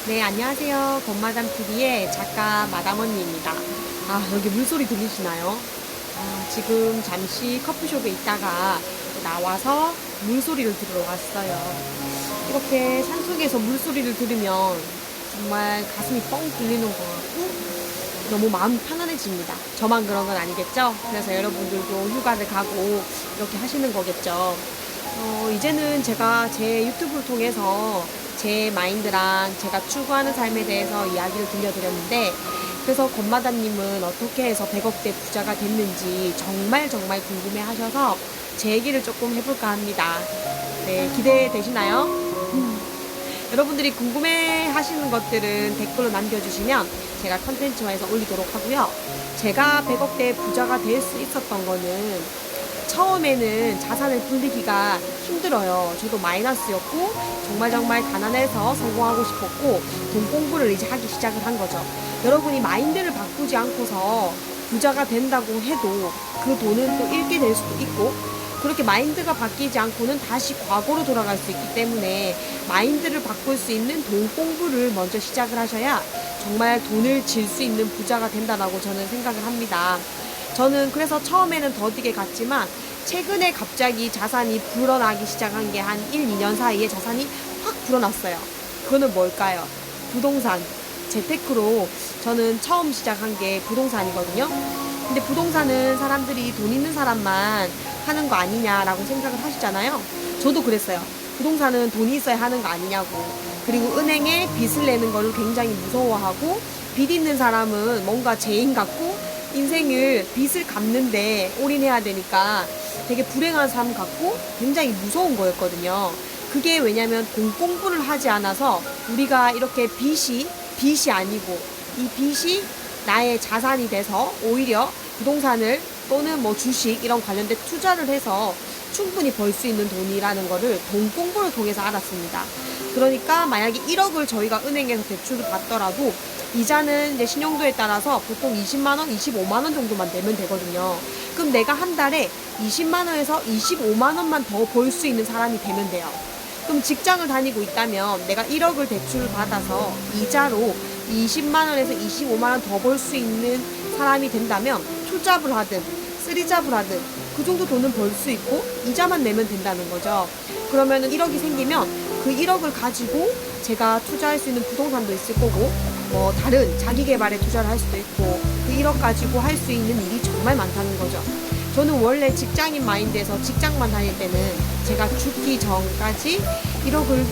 네, 안녕하세요. 건마담TV의 작가 마담언니입니다. 여기 물소리 들리시나요? 지금 잠시 커피숍에 있다가 나와서 물소리를 들으러 왔어요. 이렇게 산속에서 물소리를 들으면 정말 가슴이 뻥 뚫리는 것 같고 너무 마음이 편안해집니다. 저만 그런 건 아니겠죠? 그래서 여러분들도 휴가를 가고 이렇게 하시는 거겠죠. 이제는 제가 제 유튜브를 통해서 제 마인드랑 제가 추구하는 삶에 대해서 이야기를 들려드렸는데, 그래서 건마담님은 어떻게 해서 100억대 부자가 됐는지 정말 궁금해 하셔서 제 얘기를 조금 해볼까 합니다. 네, 기대되시나요? 여러분들이 궁금해 하시는 것들은 댓글로 남겨주시면 제가 컨텐츠화해서 올리도록 하고요. 제가 100억대 부자가 될 수 있었던 거는 처음에는 자산을 불리기가 힘들어요. 저도 마이너스였고 정말 가난해서 성공하고 싶었고 돈 공부를 이제 하기 시작을 한 거죠. 여러분이 마인드를 바꾸지 않고서 부자가 된다고 해도 그 돈은 또 잃게 될 수도 있고, 그렇게 마인드가 바뀌지 않고는 다시 과거로 돌아갈 수 있기 때문에 마인드를 바꿀 수 있는 돈 공부를 먼저 시작을 하셔야 정말 돈을 질 수 있는 부자가 된다라고 저는 생각을 합니다. 저는 그래서 처음에는 더디게 갔지만 최근에 갑자기 자산이 불어나기 시작한 게 한 1, 2년 사이에 자산이 확 불어났어요. 그거는 뭘까요? 부동산, 재테크로 저는 처음 시작한 게 부동산이거든요. 근데 부동산은 사람들이 돈 있는 사람만 하는 거 아니냐라고 생각을 하시잖아요. 저도 그랬어요. 부동산은 돈이 있어야 하는 거 아니냐고. 그리고 은행에 빚을 내는 거를 굉장히 무서워하고, 빚 있는 사람은 뭔가 죄인 같고 인생을 빚을 갚는데 올인해야 되니까 되게 불행한 삶 같고 굉장히 무서운 거였거든요. 그게 왜냐면 돈 공부를 하지 않아서 우리가 이렇게 빚이 아니고 이 빚이 나의 자산이 돼서 오히려 부동산을 또는 뭐 주식 이런 관련된 투자를 해서 충분히 벌 수 있는 돈이라는 거를 돈 공부를 통해서 알았습니다. 그러니까 만약에 1억을 저희가 은행에서 대출을 받더라도 이자는 이제 신용도에 따라서 보통 20만원, 25만원 정도만 내면 되거든요. 그럼 내가 한 달에 20만원에서 25만원만 더 벌 수 있는 사람이 되면 돼요. 그럼 직장을 다니고 있다면 내가 1억을 대출을 받아서 이자로 20만원에서 25만원 더 벌 수 있는 사람이 된다면 투잡을 하든 쓰리잡을 하든 그 정도 돈은 벌 수 있고 이자만 내면 된다는 거죠. 그러면은 1억이 생기면 그 1억을 가지고 제가 투자할 수 있는 부동산도 있을 거고 뭐 다른 자기 개발에 투자를 할 수도 있고 그 1억 가지고 할 수 있는 일이 정말 많다는 거죠. 저는 원래 직장인 마인드에서 직장만 다닐 때는 제가 죽기 전까지 1억을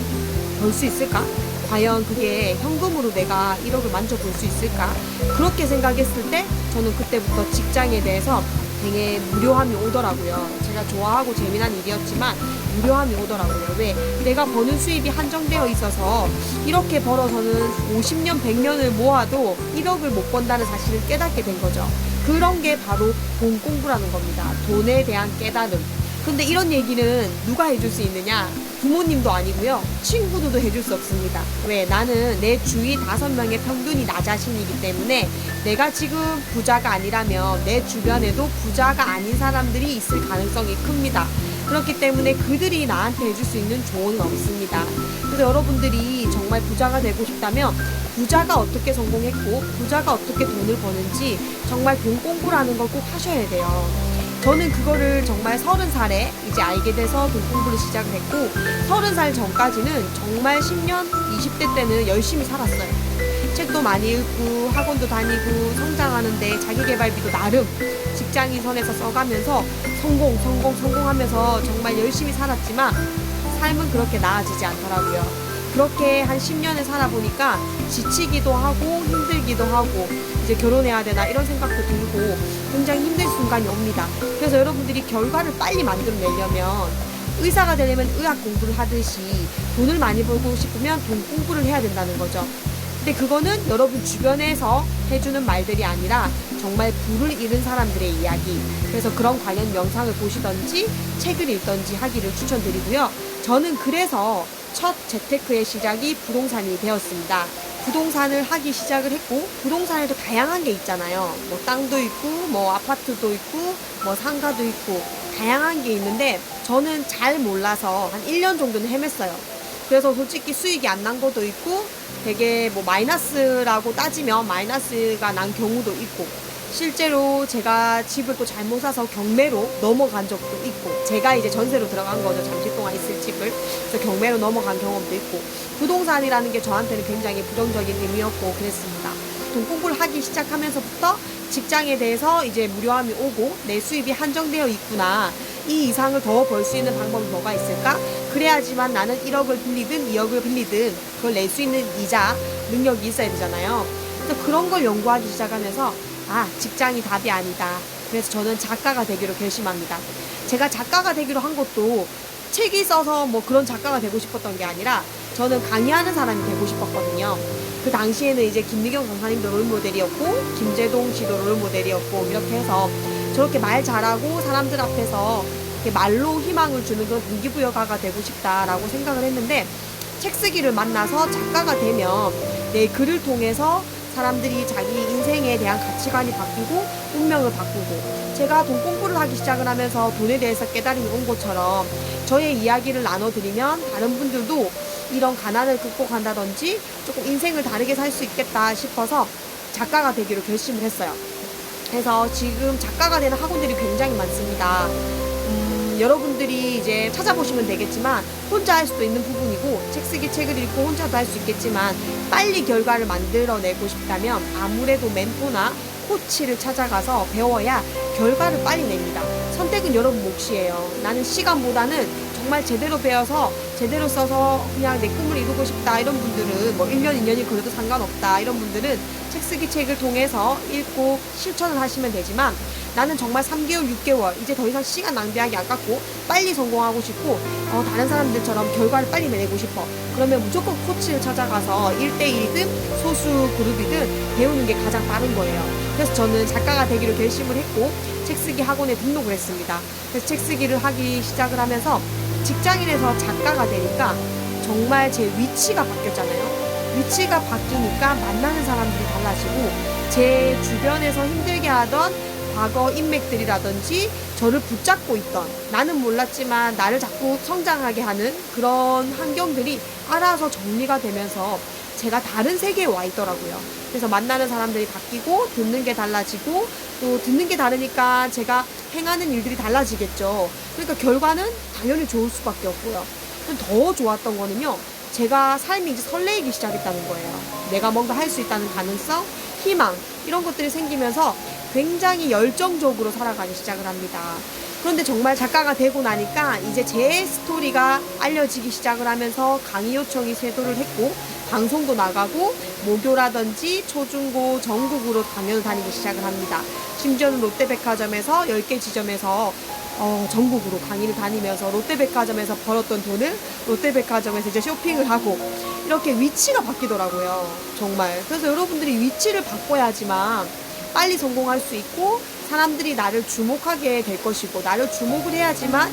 벌 수 있을까? 과연 그게 현금으로 내가 1억을 만져볼 수 있을까? 그렇게 생각했을 때 저는 그때부터 직장에 대해서 되게 무료함이 오더라고요. 제가 좋아하고 재미난 일이었지만 무료함이 오더라고요. 왜? 내가 버는 수입이 한정되어 있어서 이렇게 벌어서는 50년, 100년을 모아도 1억을 못 번다는 사실을 깨닫게 된 거죠. 그런 게 바로 돈 공부라는 겁니다. 돈에 대한 깨달음. 근데 이런 얘기는 누가 해줄 수 있느냐? 부모님도 아니고요. 친구들도 해줄 수 없습니다. 왜? 나는 내 주위 5명의 평균이 나 자신이기 때문에 내가 지금 부자가 아니라면 내 주변에도 부자가 아닌 사람들이 있을 가능성이 큽니다. 그렇기 때문에 그들이 나한테 해줄 수 있는 조언은 없습니다. 그래서 여러분들이 정말 부자가 되고 싶다면 부자가 어떻게 성공했고 부자가 어떻게 돈을 버는지 정말 돈 공부라는 걸 꼭 하셔야 돼요. 저는 그거를 정말 30살에 이제 알게 돼서 돈 공부를 시작을 했고 30살 전까지는 정말 10년, 20대 때는 열심히 살았어요. 책도 많이 읽고 학원도 다니고 성장하는데 자기계발비도 나름 직장인 선에서 써가면서 성공하면서 정말 열심히 살았지만 삶은 그렇게 나아지지 않더라고요. 그렇게 한 10년을 살아보니까 지치기도 하고 힘들기도 하고 이제 결혼해야 되나 이런 생각도 들고 굉장히 힘든 순간이 옵니다. 그래서 여러분들이 결과를 빨리 만들어내려면 의사가 되려면 의학 공부를 하듯이 돈을 많이 벌고 싶으면 돈 공부를 해야 된다는 거죠. 근데 그거는 여러분 주변에서 해주는 말들이 아니라 정말 부를 잃은 사람들의 이야기. 그래서 그런 관련 영상을 보시던지 책을 읽던지 하기를 추천드리고요. 저는 그래서 첫 재테크의 시작이 부동산이 되었습니다. 부동산을 하기 시작을 했고 부동산에도 다양한 게 있잖아요. 뭐 땅도 있고 뭐 아파트도 있고 뭐 상가도 있고 다양한 게 있는데 저는 잘 몰라서 한 1년 정도는 헤맸어요. 그래서 솔직히 수익이 안 난 것도 있고 되게 뭐 마이너스라고 따지면 마이너스가 난 경우도 있고, 실제로 제가 집을 또 잘못 사서 경매로 넘어간 적도 있고, 제가 이제 전세로 들어간 거죠. 잠시 동안 있을 집을. 그래서 경매로 넘어간 경험도 있고, 부동산이라는 게 저한테는 굉장히 부정적인 의미였고 그랬습니다. 돈 공부를 하기 시작하면서부터 직장에 대해서 이제 무료함이 오고 내 수입이 한정되어 있구나, 이 이상을 더 벌 수 있는 방법이 뭐가 있을까, 그래야지만 나는 1억을 빌리든 2억을 빌리든 그걸 낼 수 있는 이자 능력이 있어야 되잖아요. 그래서 그런 걸 연구하기 시작하면서 직장이 답이 아니다. 그래서 저는 작가가 되기로 결심합니다. 제가 작가가 되기로 한 것도 책이 써서 뭐 그런 작가가 되고 싶었던 게 아니라 저는 강의하는 사람이 되고 싶었거든요. 그 당시에는 이제 김미경 강사님도 롤모델이었고 김재동 씨도 롤모델이었고, 이렇게 해서 저렇게 말 잘하고 사람들 앞에서 이렇게 말로 희망을 주는 그런 동기부여가가 되고 싶다라고 생각을 했는데, 책쓰기를 만나서 작가가 되면 내 글을 통해서 사람들이 자기 인생에 대한 가치관이 바뀌고 운명을 바꾸고, 제가 돈 공부를 하기 시작을 하면서 돈에 대해서 깨달음이 온 것처럼 저의 이야기를 나눠드리면 다른 분들도 이런 가난을 극복한다든지 조금 인생을 다르게 살 수 있겠다 싶어서 작가가 되기로 결심을 했어요. 그래서 지금 작가가 되는 학원들이 굉장히 많습니다. 여러분들이 이제 찾아보시면 되겠지만 혼자 할 수도 있는 부분이고, 책을 읽고 혼자도 할 수 있겠지만, 빨리 결과를 만들어내고 싶다면 아무래도 멘토나 코치를 찾아가서 배워야 결과를 빨리 냅니다. 선택은 여러분 몫이에요. 나는 시간보다는 정말 제대로 배워서 제대로 써서 그냥 내 꿈을 이루고 싶다, 이런 분들은 뭐 1년 2년이 걸려도 상관없다, 이런 분들은 책쓰기 책을 통해서 읽고 실천을 하시면 되지만, 나는 정말 3개월 6개월 이제 더 이상 시간 낭비하기 아깝고 빨리 성공하고 싶고 다른 사람들처럼 결과를 빨리 내고 싶어, 그러면 무조건 코치를 찾아가서 1대1이든 소수 그룹이든 배우는 게 가장 빠른 거예요. 그래서 저는 작가가 되기로 결심을 했고 책쓰기 학원에 등록을 했습니다. 그래서 책쓰기를 하기 시작을 하면서 직장인에서 작가가 되니까 정말 제 위치가 바뀌었잖아요. 위치가 바뀌니까 만나는 사람들이 달라지고, 제 주변에서 힘들게 하던 과거 인맥들이라든지 저를 붙잡고 있던, 나는 몰랐지만 나를 자꾸 성장하게 하는 그런 환경들이 알아서 정리가 되면서 제가 다른 세계에 와 있더라고요. 그래서 만나는 사람들이 바뀌고 듣는 게 달라지고, 또 듣는 게 다르니까 제가 행하는 일들이 달라지겠죠. 그러니까 결과는 당연히 좋을 수밖에 없고요. 더 좋았던 거는요, 제가 삶이 이제 설레이기 시작했다는 거예요. 내가 뭔가 할 수 있다는 가능성, 희망, 이런 것들이 생기면서 굉장히 열정적으로 살아가기 시작을 합니다. 그런데 정말 작가가 되고 나니까 이제 제 스토리가 알려지기 시작을 하면서 강의 요청이 쇄도를 했고, 방송도 나가고 모교라든지 초중고 전국으로 강연을 다니기 시작을 합니다. 심지어는 롯데백화점에서 10개 지점에서 전국으로 강의를 다니면서 롯데백화점에서 벌었던 돈을 롯데백화점에서 이제 쇼핑을 하고, 이렇게 위치가 바뀌더라고요. 정말. 그래서 여러분들이 위치를 바꿔야지만 빨리 성공할 수 있고 사람들이 나를 주목하게 될 것이고, 나를 주목을 해야지만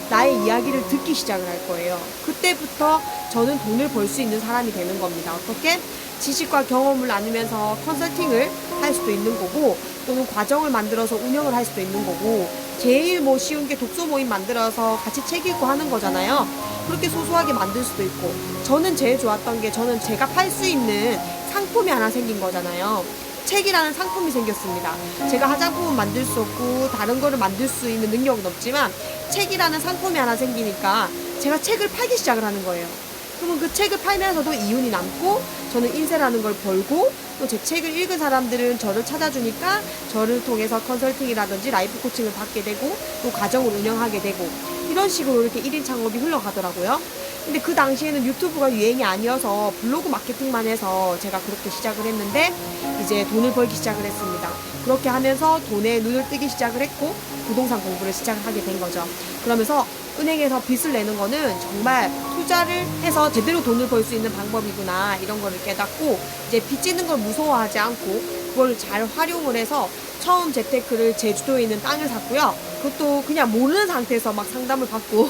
나의 이야기를 듣기 시작을 할 거예요. 그때부터 저는 돈을 벌 수 있는 사람이 되는 겁니다. 어떻게? 지식과 경험을 나누면서 컨설팅을 할 수도 있는 거고, 또는 과정을 만들어서 운영을 할 수도 있는 거고, 제일 뭐 쉬운 게 독서 모임 만들어서 같이 책 읽고 하는 거잖아요. 그렇게 소소하게 만들 수도 있고, 저는 제일 좋았던 게 저는 제가 팔 수 있는 상품이 하나 생긴 거잖아요. 책이라는 상품이 생겼습니다. 제가 화장품은 만들 수 없고 다른 거를 만들 수 있는 능력은 없지만 책이라는 상품이 하나 생기니까 제가 책을 팔기 시작을 하는 거예요. 그러면 그 책을 팔면서도 이윤이 남고 저는 인세라는 걸 벌고, 또 제 책을 읽은 사람들은 저를 찾아주니까 저를 통해서 컨설팅이라든지 라이프 코칭을 받게 되고 또 가정을 운영하게 되고, 이런 식으로 이렇게 1인 창업이 흘러가더라고요. 근데 그 당시에는 유튜브가 유행이 아니어서 블로그 마케팅만 해서 제가 그렇게 시작을 했는데 이제 돈을 벌기 시작을 했습니다. 그렇게 하면서 돈에 눈을 뜨기 시작을 했고 부동산 공부를 시작하게 된 거죠. 그러면서 은행에서 빚을 내는 거는 정말 투자를 해서 제대로 돈을 벌 수 있는 방법이구나, 이런 거를 깨닫고 이제 빚지는 걸 무서워하지 않고 그걸 잘 활용을 해서 처음 재테크를 제주도에 있는 땅을 샀고요. 그것도 그냥 모르는 상태에서 막 상담을 받고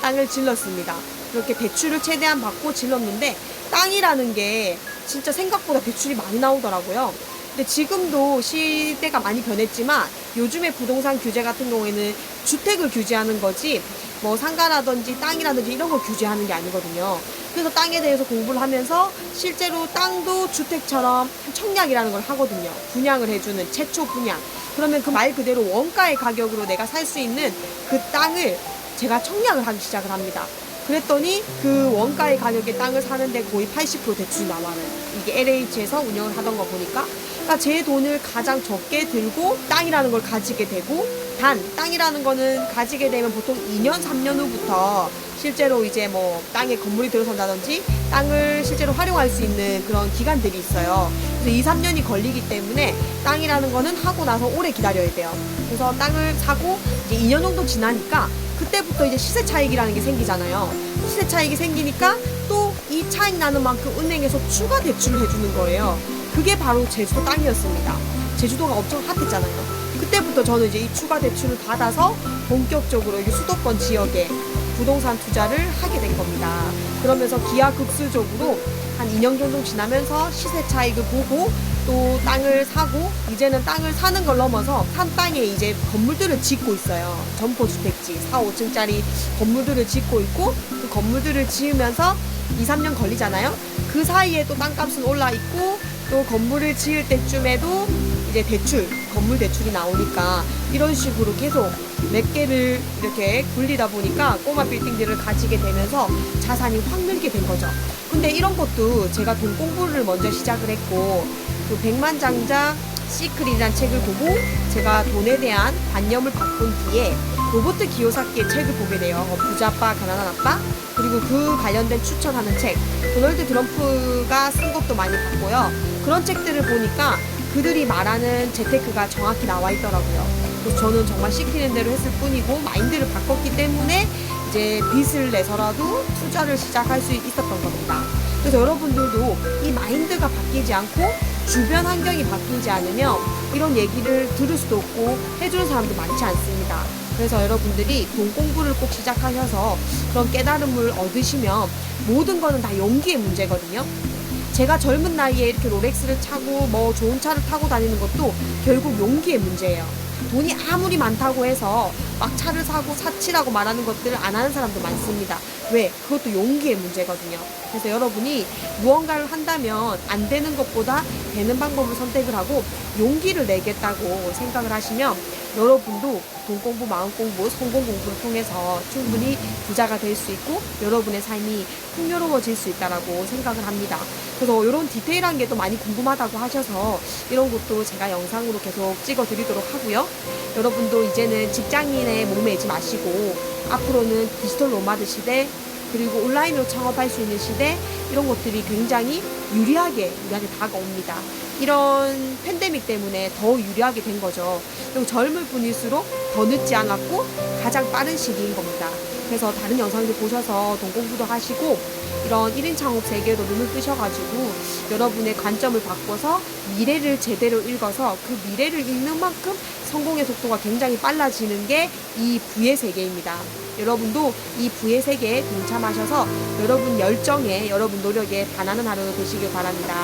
땅을 질렀습니다. 그렇게 대출을 최대한 받고 질렀는데 땅이라는 게 진짜 생각보다 대출이 많이 나오더라고요. 근데 지금도 시대가 많이 변했지만 요즘의 부동산 규제 같은 경우에는 주택을 규제하는 거지 뭐 상가라든지 땅이라든지 이런 걸 규제하는 게 아니거든요. 그래서 땅에 대해서 공부를 하면서 실제로 땅도 주택처럼 청약이라는 걸 하거든요. 분양을 해주는 최초 분양. 그러면 그 말 그대로 원가의 가격으로 내가 살 수 있는 그 땅을 제가 청약을 하기 시작을 합니다. 그랬더니 그 원가의 가격의 땅을 사는데 거의 80% 대출이 나와요. 이게 LH에서 운영을 하던 거 보니까. 그러니까 제 돈을 가장 적게 들고 땅이라는 걸 가지게 되고, 단 땅이라는 거는 가지게 되면 보통 2년, 3년 후부터 실제로 이제 뭐 땅에 건물이 들어선다든지 땅을 실제로 활용할 수 있는 그런 기간들이 있어요. 그래서 2, 3년이 걸리기 때문에 땅이라는 거는 하고 나서 오래 기다려야 돼요. 그래서 땅을 사고 이제 2년 정도 지나니까 그때부터 이제 시세 차익이라는 게 생기잖아요. 시세 차익이 생기니까 또 이 차익 나는 만큼 은행에서 추가 대출을 해주는 거예요. 그게 바로 제주도 땅이었습니다. 제주도가 엄청 핫했잖아요. 그때부터 저는 이제 이 추가 대출을 받아서 본격적으로 이게 수도권 지역에 부동산 투자를 하게 된 겁니다. 그러면서 기하급수적으로 한 2년 정도 지나면서 시세 차익을 보고 또 땅을 사고, 이제는 땅을 사는 걸 넘어서 산 땅에 이제 건물들을 짓고 있어요. 점포주택지 4, 5층짜리 건물들을 짓고 있고, 그 건물들을 지으면서 2, 3년 걸리잖아요. 그 사이에 또 땅값은 올라 있고, 또 건물을 지을 때쯤에도 이제 대출, 건물 대출이 나오니까 이런 식으로 계속 몇 개를 이렇게 굴리다 보니까 꼬마 빌딩들을 가지게 되면서 자산이 확 늘게 된 거죠. 근데 이런 것도 제가 돈 공부를 먼저 시작을 했고, 그 백만장자 시크릿이라는 책을 보고 제가 돈에 대한 관념을 바꾼 뒤에 로버트 기요사키의 책을 보게 돼요. 부자아빠 가난한 아빠, 그리고 그 관련된 추천하는 책, 도널드 트럼프가 쓴 것도 많이 봤고요. 그런 책들을 보니까 그들이 말하는 재테크가 정확히 나와 있더라고요. 그래서 저는 정말 시키는 대로 했을 뿐이고 마인드를 바꿨기 때문에 이제 빚을 내서라도 투자를 시작할 수 있었던 겁니다. 그래서 여러분들도 이 마인드가 바뀌지 않고 주변 환경이 바뀌지 않으면 이런 얘기를 들을 수도 없고 해주는 사람도 많지 않습니다. 그래서 여러분들이 돈 공부를 꼭 시작하셔서 그런 깨달음을 얻으시면 모든 거는 다 용기의 문제거든요. 제가 젊은 나이에 이렇게 롤렉스를 차고 뭐 좋은 차를 타고 다니는 것도 결국 용기의 문제예요. 돈이 아무리 많다고 해서 막 차를 사고 사치라고 말하는 것들을 안 하는 사람도 많습니다. 왜? 그것도 용기의 문제거든요. 그래서 여러분이 무언가를 한다면 안 되는 것보다 되는 방법을 선택을 하고 용기를 내겠다고 생각을 하시면 여러분도 돈 공부, 마음 공부, 성공 공부를 통해서 충분히 부자가 될 수 있고 여러분의 삶이 풍요로워질 수 있다라고 생각을 합니다. 그래서 이런 디테일한 게 또 많이 궁금하다고 하셔서 이런 것도 제가 영상으로 계속 찍어 드리도록 하고요. 여러분도 이제는 직장인의 몸에 매지 마시고 앞으로는 디지털 노마드 시대, 그리고 온라인으로 창업할 수 있는 시대, 이런 것들이 굉장히 유리하게 우리한테 다가옵니다. 이런 팬데믹 때문에 더 유리하게 된 거죠. 그리고 젊을 뿐일수록 더 늦지 않았고 가장 빠른 시기인 겁니다. 그래서 다른 영상들 보셔서 돈 공부도 하시고 이런 1인 창업 세계로 눈을 뜨셔가지고 여러분의 관점을 바꿔서 미래를 제대로 읽어서 그 미래를 읽는 만큼 성공의 속도가 굉장히 빨라지는 게 이 부의 세계입니다. 여러분도 이 부의 세계에 동참하셔서 여러분 열정에, 여러분 노력에 반하는 하루 되시길 바랍니다.